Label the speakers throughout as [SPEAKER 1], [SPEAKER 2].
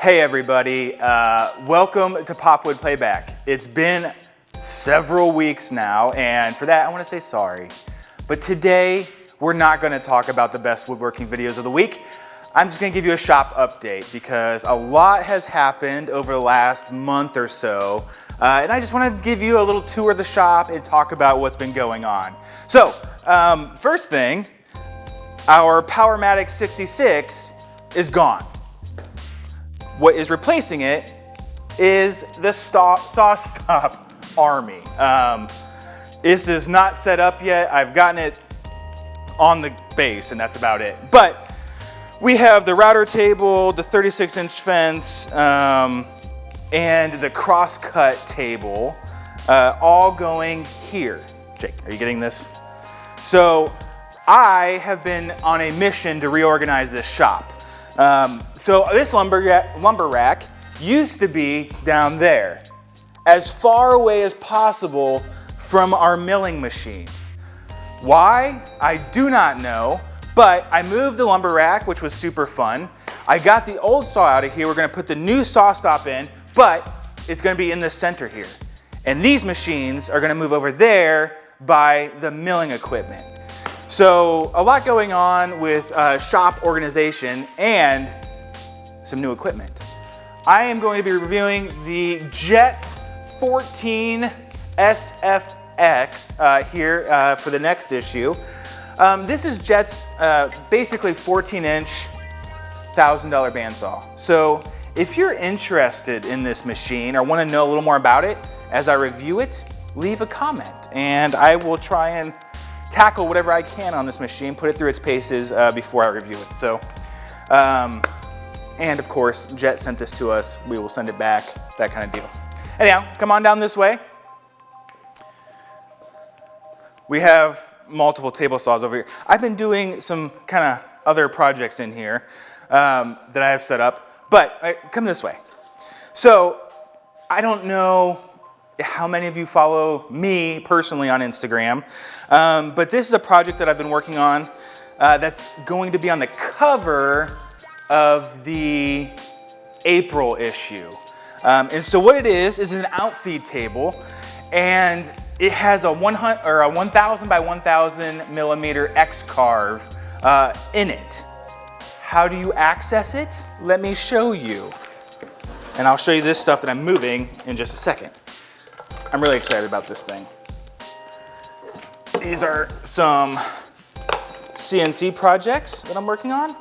[SPEAKER 1] Hey everybody, welcome to PopWood Playback. It's been several weeks now, and for that I want to say sorry. But today, we're not going to talk about the best woodworking videos of the week. I'm just going to give you a shop update because a lot has happened over the last month or so, and I just want to give you a little tour of the shop and talk about what's been going on. So, first thing, our Powermatic 66 is gone. What is replacing it is the SawStop Army. This is not set up yet. I've gotten it on the base and that's about it. But we have the router table, the 36-inch fence, and the cross-cut table all going here. Jake, are you getting this? So I have been on a mission to reorganize this shop. So this lumber rack used to be down there, as far away as possible from our milling machines. Why? I do not know, but I moved the lumber rack, which was super fun. I got the old saw out of here. We're going to put the new SawStop in, but it's going to be in the center here. And these machines are going to move over there by the milling equipment. So a lot going on with shop organization and some new equipment. I am going to be reviewing the Jet 14 SFX here for the next issue. This is Jet's basically 14-inch $1,000 bandsaw. So if you're interested in this machine or want to know a little more about it as I review it, leave a comment and I will try and tackle whatever I can on this machine, put it through its paces before I review it. So, and of course, Jet sent this to us. We will send it back, that kind of deal. Anyhow, come on down this way. We have multiple table saws over here. I've been doing some kind of other projects in here that I have set up, but come this way. So, I don't know how many of you follow me personally on Instagram, but this is a project that I've been working on that's going to be on the cover of the April issue. And so what it is an outfeed table, and it has a 1,000 by 1,000 millimeter X-carve in it. How do you access it? Let me show you. And I'll show you this stuff that I'm moving in just a second. I'm really excited about this thing. These are some CNC projects that I'm working on.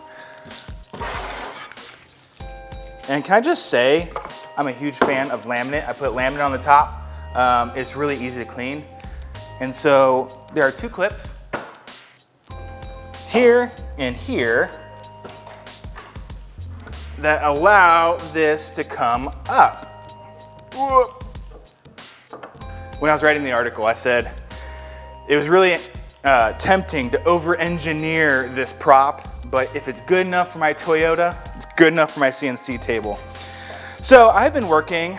[SPEAKER 1] And can I just say, I'm a huge fan of laminate. I put laminate on the top. It's really easy to clean. And so there are two clips, here and here, that allow this to come up. Whoa. When I was writing the article, I said it was really tempting to over-engineer this prop, but if it's good enough for my Toyota, it's good enough for my CNC table. So I've been working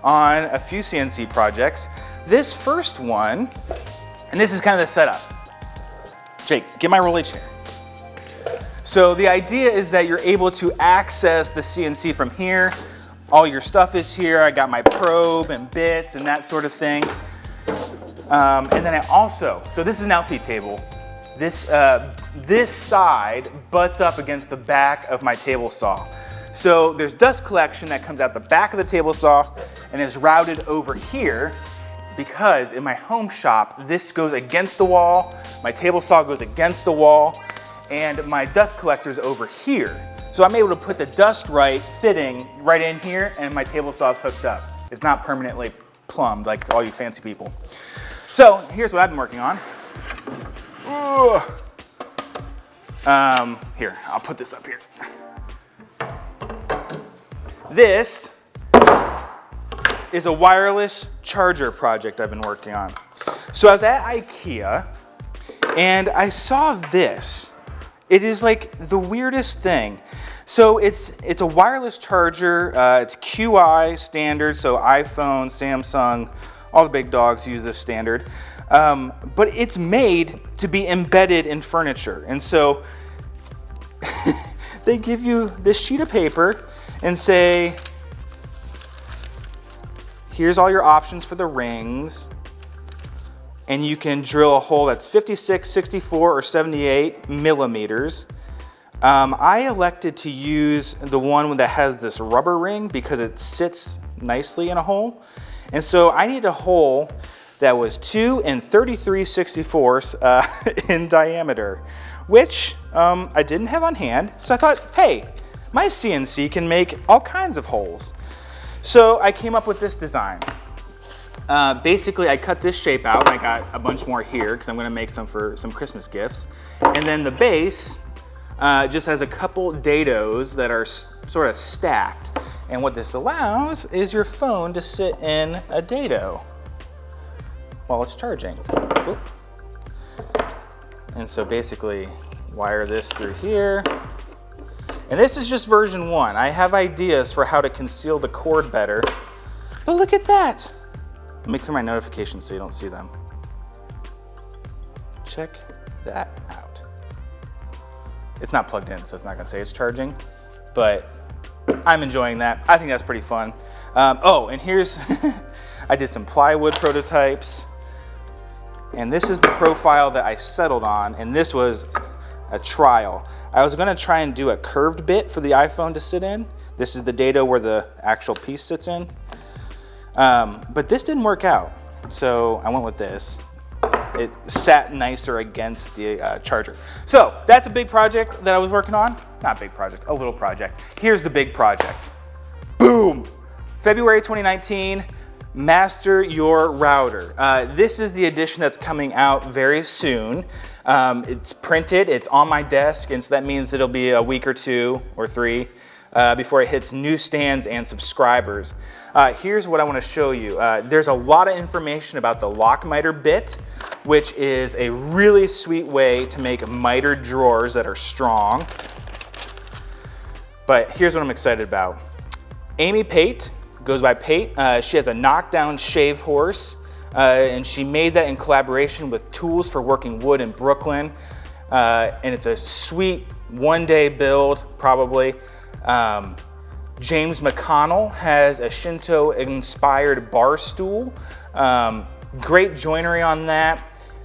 [SPEAKER 1] on a few CNC projects. This first one, and this is kind of the setup. Jake, get my rolly chair. So the idea is that you're able to access the CNC from here. All your stuff is here. I got my probe and bits and that sort of thing. And then I also, so this is an outfeed table. This side butts up against the back of my table saw. So there's dust collection that comes out the back of the table saw and is routed over here because in my home shop, this goes against the wall, my table saw goes against the wall, and my dust collector's over here. So I'm able to put the dust fitting right in here, and my table saw's hooked up. It's not permanently plumbed like all you fancy people. So here's what I've been working on. Here, I'll put this up here. This is a wireless charger project I've been working on. So I was at IKEA, and I saw this. It is like the weirdest thing. So it's a wireless charger. It's QI standard, so iPhone, Samsung, all the big dogs use this standard. But it's made to be embedded in furniture. And so they give you this sheet of paper and say, here's all your options for the rings. And you can drill a hole that's 56, 64, or 78 millimeters. I elected to use the one that has this rubber ring because it sits nicely in a hole. And so I need a hole that was 2 and 33/64 in diameter, which I didn't have on hand. So I thought, hey, my CNC can make all kinds of holes. So I came up with this design. Basically, I cut this shape out. I got a bunch more here because I'm going to make some for some Christmas gifts. And then the base just has a couple dados that are sort of stacked. And what this allows is your phone to sit in a dado while it's charging. Oop. And so basically, wire this through here. And this is just version 1. I have ideas for how to conceal the cord better. But look at that. Let me clear my notifications so you don't see them. Check that out. It's not plugged in, so it's not gonna say it's charging, but I'm enjoying that. I think that's pretty fun. Oh, and here's, I did some plywood prototypes, and this is the profile that I settled on, and this was a trial. I was gonna try and do a curved bit for the iPhone to sit in. This is the dado where the actual piece sits in. But this didn't work out, so I went with this. It sat nicer against the charger. So that's a big project that I was working on. Not a big project, a little project. Here's the big project. Boom! February 2019, Master Your Router. This is the edition that's coming out very soon. It's printed, it's on my desk, and so that means it'll be a week or 2 or 3 before it hits newsstands and subscribers. Here's what I want to show you. There's a lot of information about the lock miter bit, which is a really sweet way to make miter drawers that are strong. But here's what I'm excited about. Amy Pate, goes by Pate, she has a knockdown shave horse, and she made that in collaboration with Tools for Working Wood in Brooklyn. And it's a sweet one-day build, probably. James McConnell has a Shinto-inspired bar stool. Great joinery on that.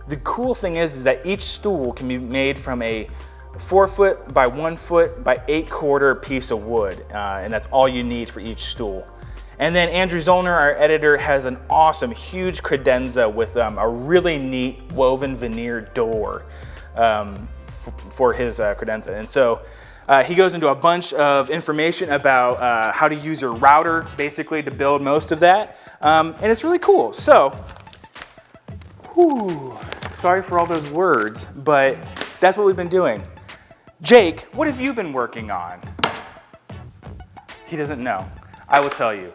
[SPEAKER 1] The cool thing is that each stool can be made from a 4 foot by 1 foot by 8/4 piece of wood, and that's all you need for each stool. And then Andrew Zollner, our editor, has an awesome, huge credenza with a really neat woven veneer door for his credenza. And so he goes into a bunch of information about how to use your router, basically, to build most of that. And it's really cool. So, sorry for all those words, but that's what we've been doing. Jake, what have you been working on? He doesn't know. I will tell you.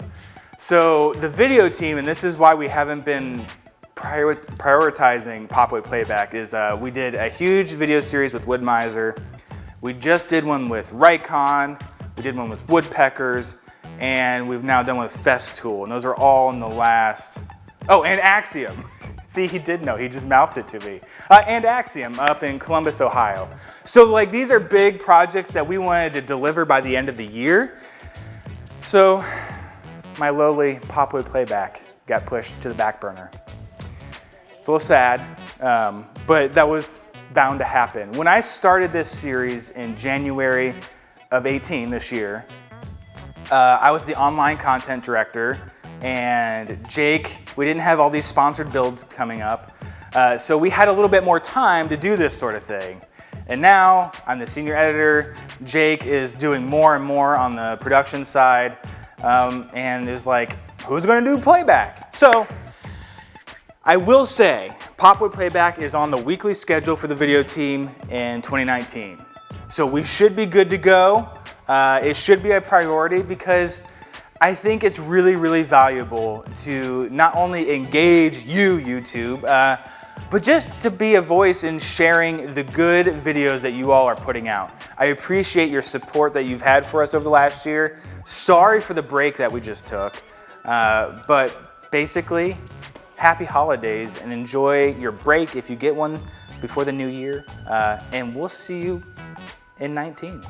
[SPEAKER 1] So the video team, and this is why we haven't been prioritizing PopWood Playback, is we did a huge video series with Woodmiser. We just did one with Raycon, we did one with Woodpeckers, and we've now done one with Festool, and those are all in the last, oh, and Axiom. See, he did know, he just mouthed it to me. And Axiom up in Columbus, Ohio. So like these are big projects that we wanted to deliver by the end of the year. So my lowly PopWood Playback got pushed to the back burner. It's a little sad, but that was bound to happen. When I started this series in January of 18 this year, I was the online content director, and Jake, we didn't have all these sponsored builds coming up, so we had a little bit more time to do this sort of thing. And now I'm the senior editor. Jake is doing more and more on the production side, and is like, who's gonna do playback? So I will say, PopWood Playback is on the weekly schedule for the video team in 2019. So we should be good to go. It should be a priority because I think it's really, really valuable to not only engage you, YouTube, but just to be a voice in sharing the good videos that you all are putting out. I appreciate your support that you've had for us over the last year. Sorry for the break that we just took, but basically, happy holidays and enjoy your break if you get one before the new year, and we'll see you in 19.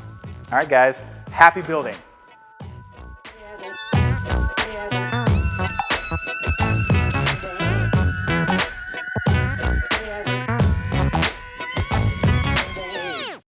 [SPEAKER 1] All right, guys, happy building.